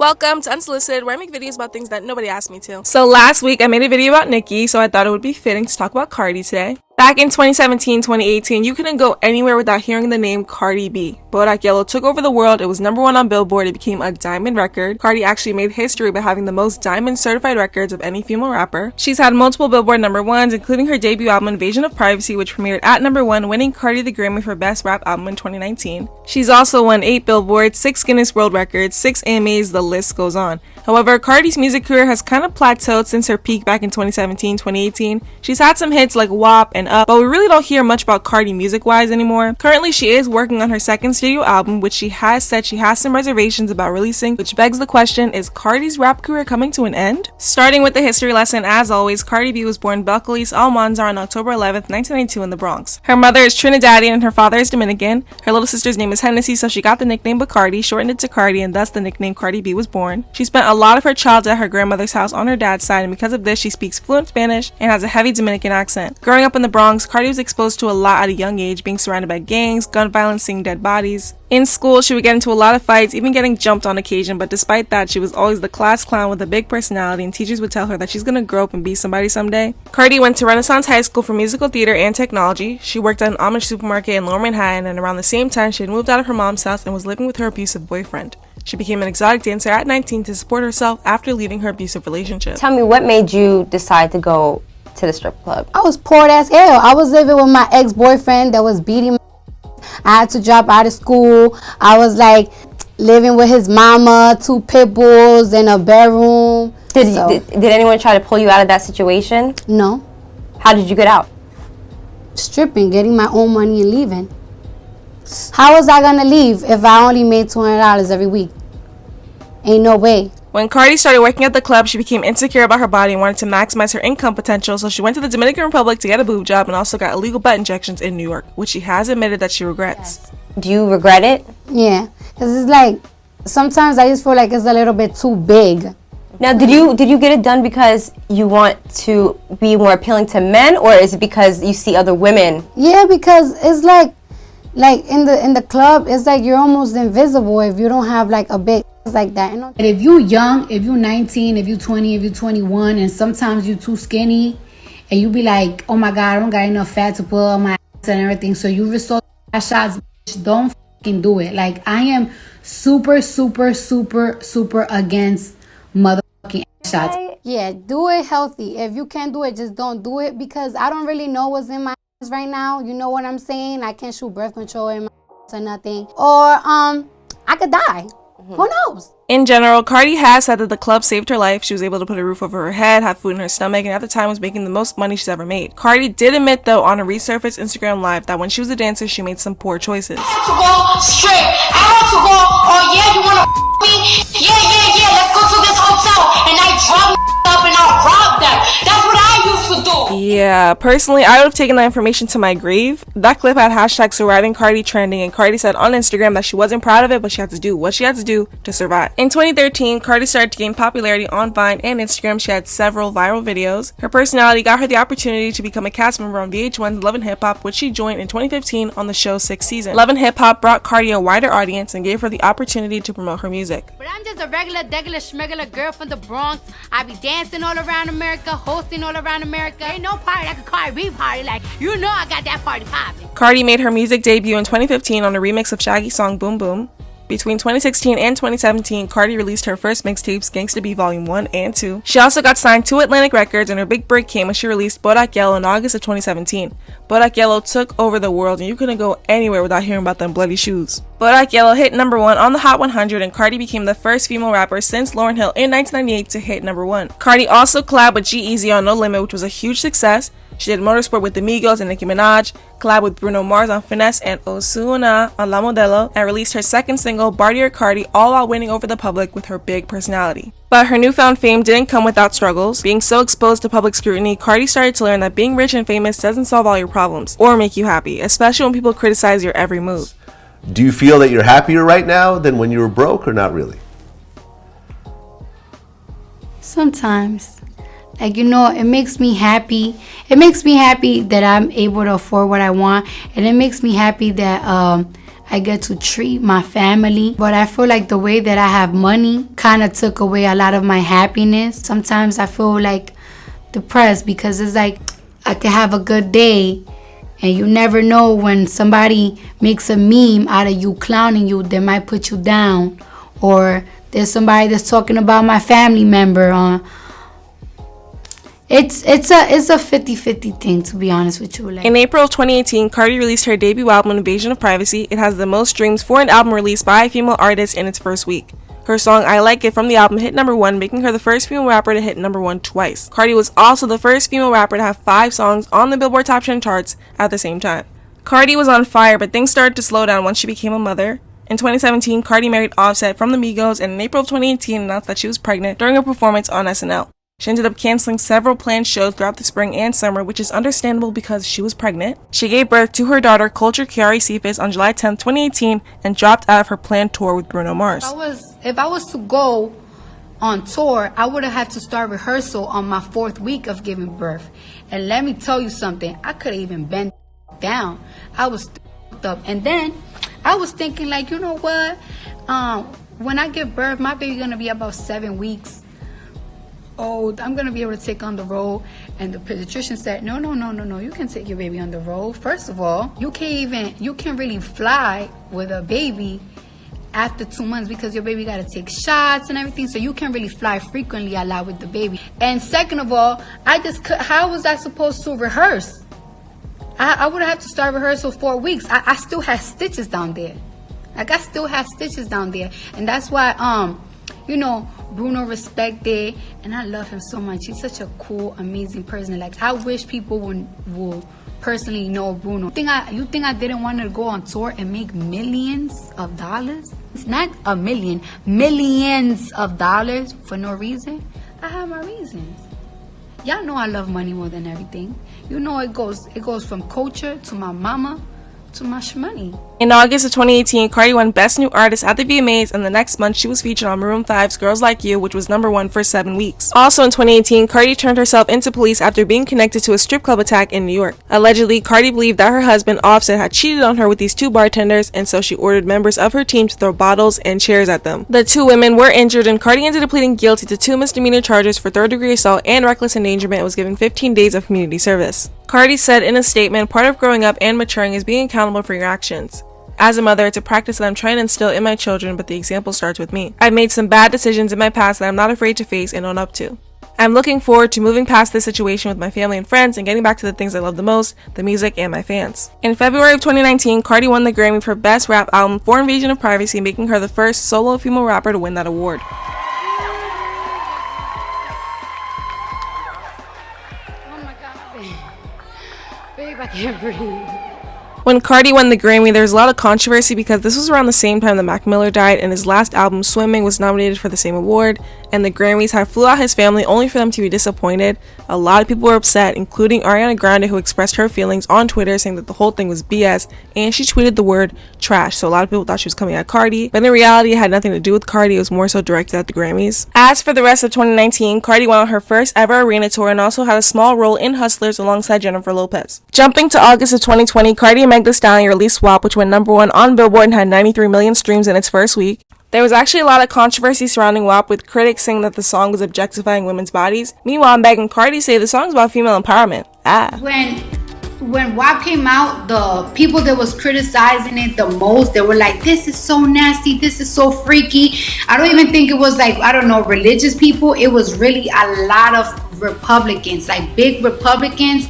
Welcome to Unsolicited, where I make videos about things that nobody asked me to. So last week I made a video about Nicki, so I thought it would be fitting to talk about Cardi today. Back in 2017, 2018, you couldn't go anywhere without hearing the name Cardi B. Bodak Yellow took over the world. It was #1 on Billboard. It became a diamond record. Cardi actually made history by having the most diamond certified records of any female rapper. She's had multiple Billboard #1s, including her debut album Invasion of Privacy, which premiered at #1, winning Cardi the Grammy for Best Rap Album in 2019. She's also won 8 Billboards, 6 Guinness World Records, 6 AMAs, the list goes on. However, Cardi's music career has kind of plateaued since her peak back in 2017, 2018. She's had some hits like WAP and Up, but we really don't hear much about Cardi music-wise anymore. Currently, she is working on her second studio album, which she has said she has some reservations about releasing, which begs the question, is Cardi's rap career coming to an end? Starting with the history lesson, as always, Cardi B was born Belcalis Almanzar on October 11th, 1992 in the Bronx. Her mother is Trinidadian and her father is Dominican. Her little sister's name is Hennessy, so she got the nickname Bacardi, shortened it to Cardi, and thus the nickname Cardi B was born. She spent a lot of her childhood at her grandmother's house on her dad's side, and because of this, she speaks fluent Spanish and has a heavy Dominican accent. Growing up in the Bronx, Cardi was exposed to a lot at a young age, being surrounded by gangs, gun violence, seeing dead bodies. In school, she would get into a lot of fights, even getting jumped on occasion, but despite that, she was always the class clown with a big personality, and teachers would tell her that she's gonna grow up and be somebody someday. Cardi went to Renaissance High School for musical theater and technology. She worked at an Amish supermarket in Lower Manhattan, and around the same time, she had moved out of her mom's house and was living with her abusive boyfriend. She became an exotic dancer at 19 to support herself after leaving her abusive relationship. Tell me, what made you decide to go to the strip club? I was poor as hell. I was living with my ex-boyfriend that was beating me. I had to drop out of school. I was like living with his mama, 2 pit bulls, in a bedroom. Did anyone try to pull you out of that situation? No. How did you get out? Stripping, getting my own money and leaving. How was I gonna leave if I only made $200 every week? Ain't no way. When Cardi started working at the club, she became insecure about her body and wanted to maximize her income potential, so she went to the Dominican Republic to get a boob job and also got illegal butt injections in New York, which she has admitted that she regrets. Yes. Do you regret it? Yeah, because it's like, sometimes I just feel like it's a little bit too big. Now, did you get it done because you want to be more appealing to men, or is it because you see other women? Yeah, because it's like in the club, it's like you're almost invisible if you don't have like a big like that, you know. But if you young, if you 19, if you 20, if you 21, and sometimes you too skinny, and you be like, oh my God, I don't got enough fat to put on my ass and everything, so you resort to shots, bitch, don't fucking do it. Like, I am super, super, super, super against motherfucking shots. Yeah, do it healthy. If you can't do it, just don't do it, because I don't really know what's in my ass right now. You know what I'm saying? I can't shoot birth control in my ass or nothing. Or I could die. Who knows? In general, Cardi has said that the club saved her life. She was able to put a roof over her head, have food in her stomach, and at the time was making the most money she's ever made. Cardi did admit, though, on a resurfaced Instagram Live that when she was a dancer, she made some poor choices. I had to go straight. I had to go, oh yeah, you wanna me? Yeah, let's go to this hotel. And I drop up and I'll rob them. That's what I used to do. Yeah, personally, I would have taken that information to my grave. That clip had hashtag surviving Cardi trending, and Cardi said on Instagram that she wasn't proud of it, but she had to do what she had to do to survive. In 2013, Cardi started to gain popularity on Vine and Instagram. She had several viral videos. Her personality got her the opportunity to become a cast member on VH1's Love and Hip Hop, which she joined in 2015 on the show's 6th season. Love and Hip Hop brought Cardi a wider audience and gave her the opportunity to promote her music. But I'm just a regular, degular, schmegular girl from the Bronx. I be dancing all around America, hosting all around America. Ain't no party like a Cardi B party. Like, you know I got that party popping. Cardi made her music debut in 2015 on a remix of Shaggy's song Boom Boom. Between 2016 and 2017, Cardi released her first mixtapes, Gangsta B Volume 1 and 2. She also got signed to Atlantic Records, and her big break came when she released Bodak Yellow in August of 2017. Bodak Yellow took over the world, and you couldn't go anywhere without hearing about them bloody shoes. Bodak Yellow hit #1 on the Hot 100, and Cardi became the first female rapper since Lauryn Hill in 1998 to hit #1. Cardi also collabed with G-Eazy on No Limit, which was a huge success. She did Motorsport with the Migos and Nicki Minaj, collabed with Bruno Mars on Finesse and Ozuna on La Modelo, and released her second single, Bartier Cardi, all while winning over the public with her big personality. But her newfound fame didn't come without struggles. Being so exposed to public scrutiny, Cardi started to learn that being rich and famous doesn't solve all your problems or make you happy, especially when people criticize your every move. Do you feel that you're happier right now than when you were broke, or not really? Sometimes. Like, you know, it makes me happy. It makes me happy that I'm able to afford what I want. And it makes me happy that I get to treat my family. But I feel like the way that I have money kind of took away a lot of my happiness. Sometimes I feel like depressed because it's like I could have a good day and you never know when somebody makes a meme out of you clowning you, they might put you down. Or there's somebody that's talking about my family member. It's a 50-50 thing, to be honest with you. In April of 2018, Cardi released her debut album, Invasion of Privacy. It has the most streams for an album released by a female artist in its first week. Her song I Like It from the album hit #1, making her the first female rapper to hit #1 twice. Cardi was also the first female rapper to have 5 songs on the Billboard Top 10 charts at the same time. Cardi was on fire, but things started to slow down once she became a mother. In 2017, Cardi married Offset from the Migos, and in April of 2018 announced that she was pregnant during a performance on SNL. She ended up canceling several planned shows throughout the spring and summer, which is understandable because she was pregnant. She gave birth to her daughter, Culture Kiari Cephas, on July 10, 2018, and dropped out of her planned tour with Bruno Mars. If I was to go on tour, I would have had to start rehearsal on my 4th week of giving birth. And let me tell you something, I could have even bent down. I was up. And then I was thinking, like, you know what? When I give birth, my baby's going to be about 7 weeks old. I'm going to be able to take on the road. And the pediatrician said, no, you can take your baby on the road. First of all, you can't really fly with a baby after 2 months because your baby got to take shots and everything. So you can't really fly frequently a lot with the baby. And second of all, how was I supposed to rehearse? I would have to start rehearsal 4 weeks. I still have stitches down there. And that's why, Bruno respected, and I love him so much. He's such a cool, amazing person. Like, I wish people will personally know Bruno. You think I didn't want to go on tour and make millions of dollars? It's not a million, millions of dollars for no reason. I have my reasons. Y'all know I love money more than everything. You know it goes from culture to my mama to my shmoney. In August of 2018, Cardi won Best New Artist at the VMAs, and the next month she was featured on Maroon 5's Girls Like You, which was #1 for 7 weeks. Also in 2018, Cardi turned herself into police after being connected to a strip club attack in New York. Allegedly, Cardi believed that her husband, Offset, had cheated on her with these 2 bartenders, and so she ordered members of her team to throw bottles and chairs at them. The 2 women were injured, and Cardi ended up pleading guilty to 2 misdemeanor charges for 3rd-degree assault and reckless endangerment and was given 15 days of community service. Cardi said in a statement, "Part of growing up and maturing is being accountable for your actions. As a mother, it's a practice that I'm trying to instill in my children, but the example starts with me. I've made some bad decisions in my past that I'm not afraid to face and own up to. I'm looking forward to moving past this situation with my family and friends and getting back to the things I love the most, the music and my fans." In February of 2019, Cardi won the Grammy for Best Rap Album for Invasion of Privacy, making her the first solo female rapper to win that award. Oh my God, babe, I can't breathe. When Cardi won the Grammy, there was a lot of controversy because this was around the same time that Mac Miller died, and his last album, Swimming, was nominated for the same award, and the Grammys had flew out his family only for them to be disappointed. A lot of people were upset, including Ariana Grande, who expressed her feelings on Twitter, saying that the whole thing was BS, and she tweeted the word trash, so a lot of people thought she was coming at Cardi, but in reality, it had nothing to do with Cardi. It was more so directed at the Grammys. As for the rest of 2019, Cardi went on her first ever arena tour and also had a small role in Hustlers alongside Jennifer Lopez. Jumping to August of 2020, Cardi and Meg Thee Stallion released WAP, which went #1 on Billboard and had 93 million streams in its first week. There was actually a lot of controversy surrounding WAP, with critics saying that the song was objectifying women's bodies. Meanwhile, Meg and Cardi say the song's about female empowerment. When WAP came out, the people that was criticizing it the most, they were like, this is so nasty, this is so freaky. I don't even think it was like, I don't know, religious people. It was really a lot of Republicans, like big Republicans.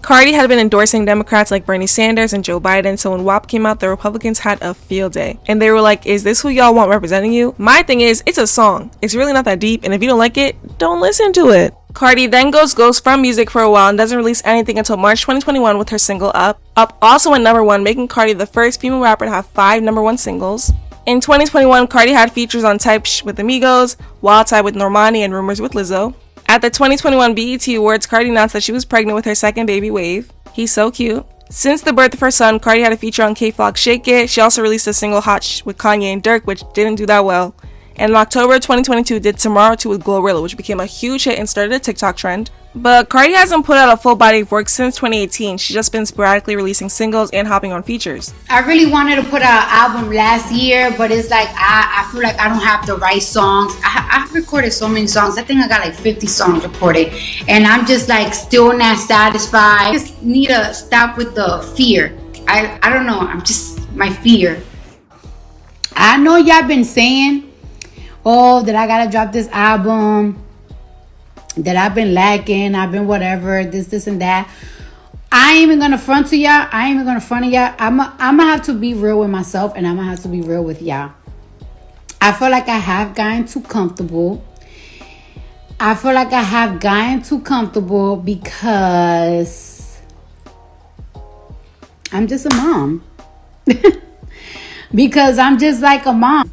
Cardi had been endorsing Democrats like Bernie Sanders and Joe Biden, so when WAP came out, the Republicans had a field day. And they were like, is this who y'all want representing you? My thing is, it's a song. It's really not that deep, and if you don't like it, don't listen to it. Cardi then goes from music for a while and doesn't release anything until March 2021 with her single Up. Up also went #1, making Cardi the first female rapper to have 5 #1 singles. In 2021, Cardi had features on Type Sh with Amigos, Wild Side with Normani, and Rumors with Lizzo. At the 2021 BET Awards, Cardi announced that she was pregnant with her second baby, Wave. He's so cute. Since the birth of her son, Cardi had a feature on K-Flock's Shake It. She also released a single Hot Sh with Kanye and Dirk, which didn't do that well. And in October 2022 did Tomorrow 2 with Glorilla, which became a huge hit and started a TikTok trend. But Cardi hasn't put out a full body of work since 2018. She's just been sporadically releasing singles and hopping on features. I really wanted to put out an album last year, but it's like I feel like I don't have the right songs. I've recorded so many songs. I think I got like 50 songs recorded, and I'm just like still not satisfied. I just need to stop with the fear. I don't know. I'm just my fear. I know y'all been saying, oh, that I gotta drop this album, that I've been lacking, I've been whatever, this and that. I ain't even gonna front to y'all. I ain't even gonna front to y'all. I'm gonna have to be real with myself, and I'm gonna have to be real with y'all. I feel like I have gotten too comfortable. Because I'm just a mom. Because I'm just like a mom.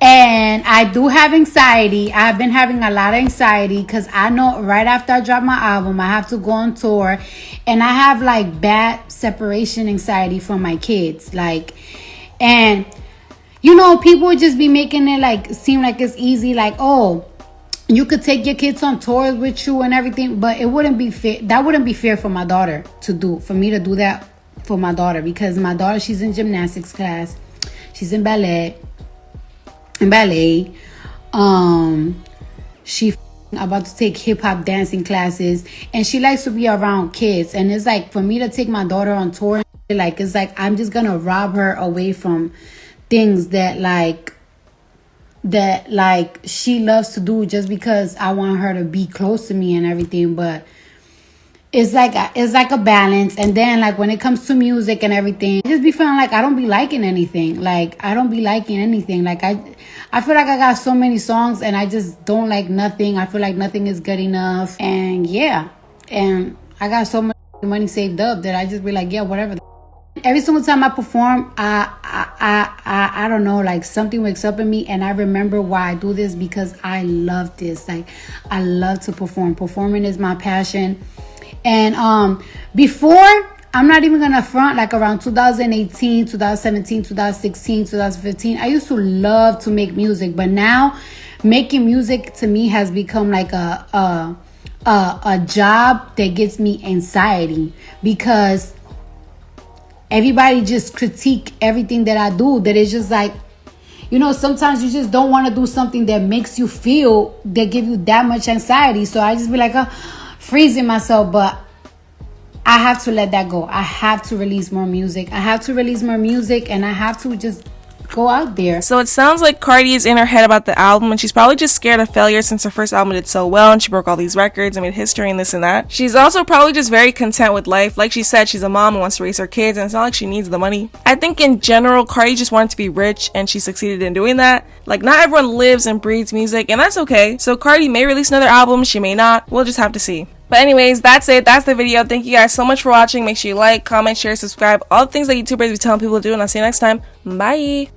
And I do have anxiety. I've been having a lot of anxiety because I know right after I drop my album, I have to go on tour. And I have like bad separation anxiety from my kids. Like, and you know, people just be making it like seem like it's easy. Like, oh, you could take your kids on tours with you and everything. But it wouldn't be fair. That wouldn't be fair for my daughter to do. For me to do that for my daughter. Because my daughter, she's in gymnastics class. She's in ballet. She about to take hip-hop dancing classes, and she likes to be around kids. And it's like, for me to take my daughter on tour, like, it's like I'm just gonna rob her away from things that she loves to do, just because I want her to be close to me and everything. But it's like a balance. And then like when it comes to music and everything, I just be feeling like I don't be liking anything. Like I feel like I got so many songs and I just don't like nothing. I feel like nothing is good enough. And yeah, and I got so much money saved up that I just be like, yeah, whatever. Every single time I perform, I don't know, like something wakes up in me, and I remember why I do this, because I love this. Like I love to perform. Performing is my passion. And before, I'm not even gonna front, like around 2018, 2017, 2016, 2015, I used to love to make music. But now making music to me has become like a job that gives me anxiety, because everybody just critique everything that I do. That is just like, you know, sometimes you just don't want to do something that makes you feel, that give you that much anxiety. So I just be like, freezing myself. But I have to let that go. I have to release more music. And I have to just go out there. So it sounds like Cardi is in her head about the album, and she's probably just scared of failure since her first album did so well and she broke all these records and made history and this and that. She's also probably just very content with life. Like she said, she's a mom and wants to raise her kids, and it's not like she needs the money. I think in general, Cardi just wanted to be rich, and she succeeded in doing that. Like, not everyone lives and breathes music, and that's okay. So Cardi may release another album, she may not. We'll just have to see. But anyways, that's it. That's the video. Thank you guys so much for watching. Make sure you like, comment, share, subscribe, all the things that YouTubers be telling people to do, and I'll see you next time. Bye!